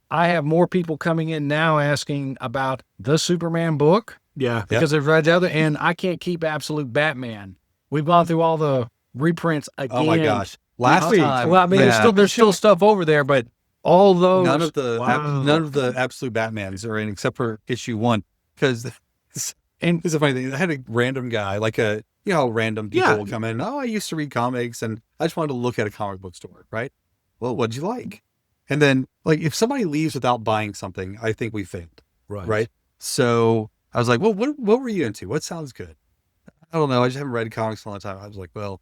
I have more people coming in now asking about the Superman book. Yeah. Because they've read the other, and I can't keep Absolute Batman. We've gone through all the reprints again. Oh my gosh. Last time. Well, I mean, there's still stuff over there, but all those. None of the Absolute Batmans are in except for issue 1. Because, and it's a funny thing. I had a random guy, like a you know, random people Yeah. will come in. Oh, I used to read comics and I just wanted to look at a comic book store, right? Well, what'd you like? And then, like, if somebody leaves without buying something, I think we failed, right? So I was like, well, what were you into? What sounds good? I don't know. I just haven't read comics in a long time. I was like, well,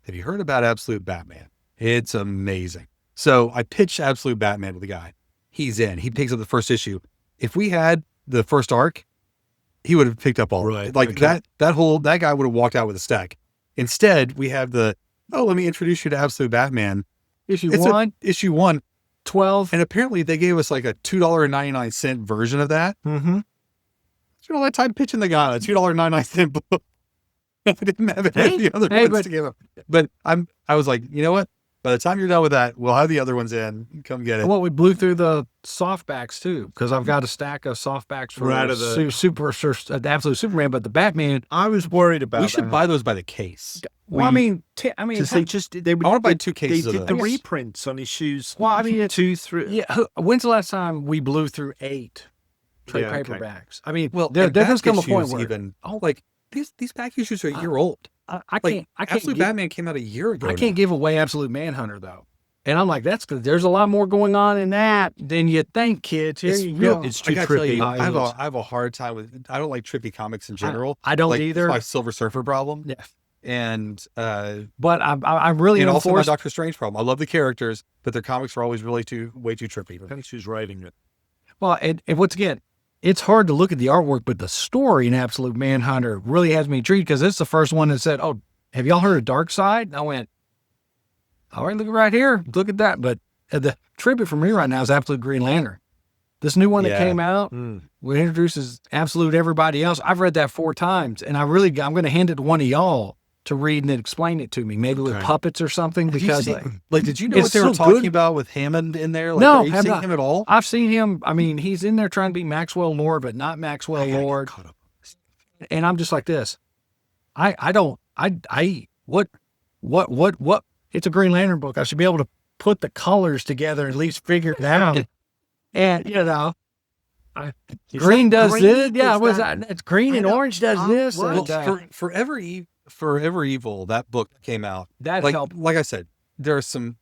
have you heard about Absolute Batman? It's amazing. So I pitched Absolute Batman to the guy. He's in. He picks up the first issue. If we had the first arc, he would have picked up all of it. Like that guy would have walked out with a stack. Instead, we have let me introduce you to Absolute Batman. Issue Issue 1. 12. And apparently they gave us like a $2.99 version of that. Mm-hmm. Spent all that time pitching the guy a $2.99 book. I didn't have any other ones to give him. But I was like, you know what? By the time you're done with that, we'll have the other ones in. Come get it. Well, we blew through the softbacks too, because I've got a stack of softbacks for the Absolute Superman, but the Batman. I was worried about. We should buy those by the case. Well, I mean, they want to buy 2 cases. They did of the those. reprints on issues. Well, I mean, 2 through. Yeah. When's the last time we blew through 8 trade paperbacks? I mean, well, there does come a point where these back issues are a year old. I can't. Absolute Batman came out a year ago. I can't give away Absolute Manhunter though. And I'm like, that's because there's a lot more going on in that than you think, kids. Here you go. It's too I gotta tell trippy. you, I have a hard time with. I don't like trippy comics in general. I don't like, either. It's my Silver Surfer problem. Yeah. And but I'm really and also my enforced. Doctor Strange problem. I love the characters, but their comics are always way too trippy. Depends who's writing it. Well, and once again, it's hard to look at the artwork, but the story in Absolute Manhunter really has me intrigued because it's the first one that said, "Oh, have y'all heard of Darkseid?" And I went, "All right, look right here, look at that." But the tribute for me right now is Absolute Green Lantern. This new one that came out, what introduces Absolute everybody else. I've read that 4 times, and I'm going to hand it to one of y'all to read and then explain it to me, maybe with puppets or something. Because did you know it's what they were so talking good. about with Hammond in there? Like, No, have you seen him at all? I've seen him. I mean, he's in there trying to be Maxwell Lord, but not Maxwell Lord. And I'm just like this. What? It's a Green Lantern book. I should be able to put the colors together and at least figure it out. And, you know, green does this. Yeah, it's green and orange does this. Well, Forever Evil, that book came out. That helped. Like I said, there are certain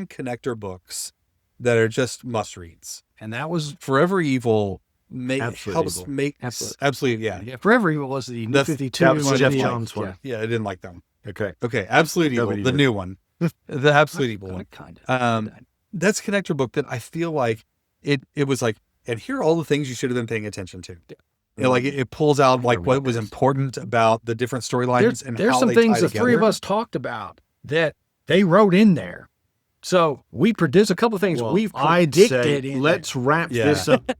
connector books that are just must reads, and that was Forever Evil. Absolutely. Absolutely, yeah. Forever Evil was the New 52. That was Geoff Johns one. Yeah, I didn't like that one. Okay. Absolute Evil, the new one, the Absolute Evil one. Kind of. That's a connector book that I feel like it was like, and here are all the things you should have been paying attention to. Yeah. You know, like it pulls out like what was important about the different storylines and there's how some they things tie the together. 3 of us talked about that they wrote in there. So there's a couple of things we've predicted. Let's wrap this up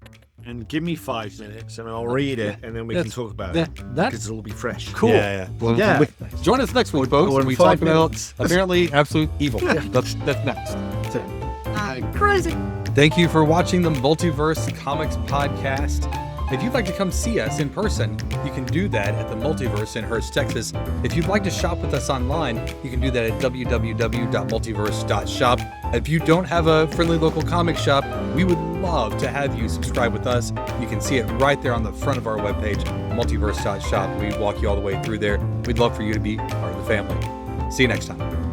and give me 5 minutes and I'll read it and then we can talk about it because it'll be fresh. Cool. Yeah. Well, join us next week, folks, when we talk about apparently Absolute Evil. That's next. Crazy. Thank you for watching the Multiverse Comics podcast. If you'd like to come see us in person, you can do that at the Multiverse in Hearst, Texas. If you'd like to shop with us online, you can do that at www.multiverse.shop. If you don't have a friendly local comic shop, we would love to have you subscribe with us. You can see it right there on the front of our webpage, multiverse.shop. We walk you all the way through there. We'd love for you to be part of the family. See you next time.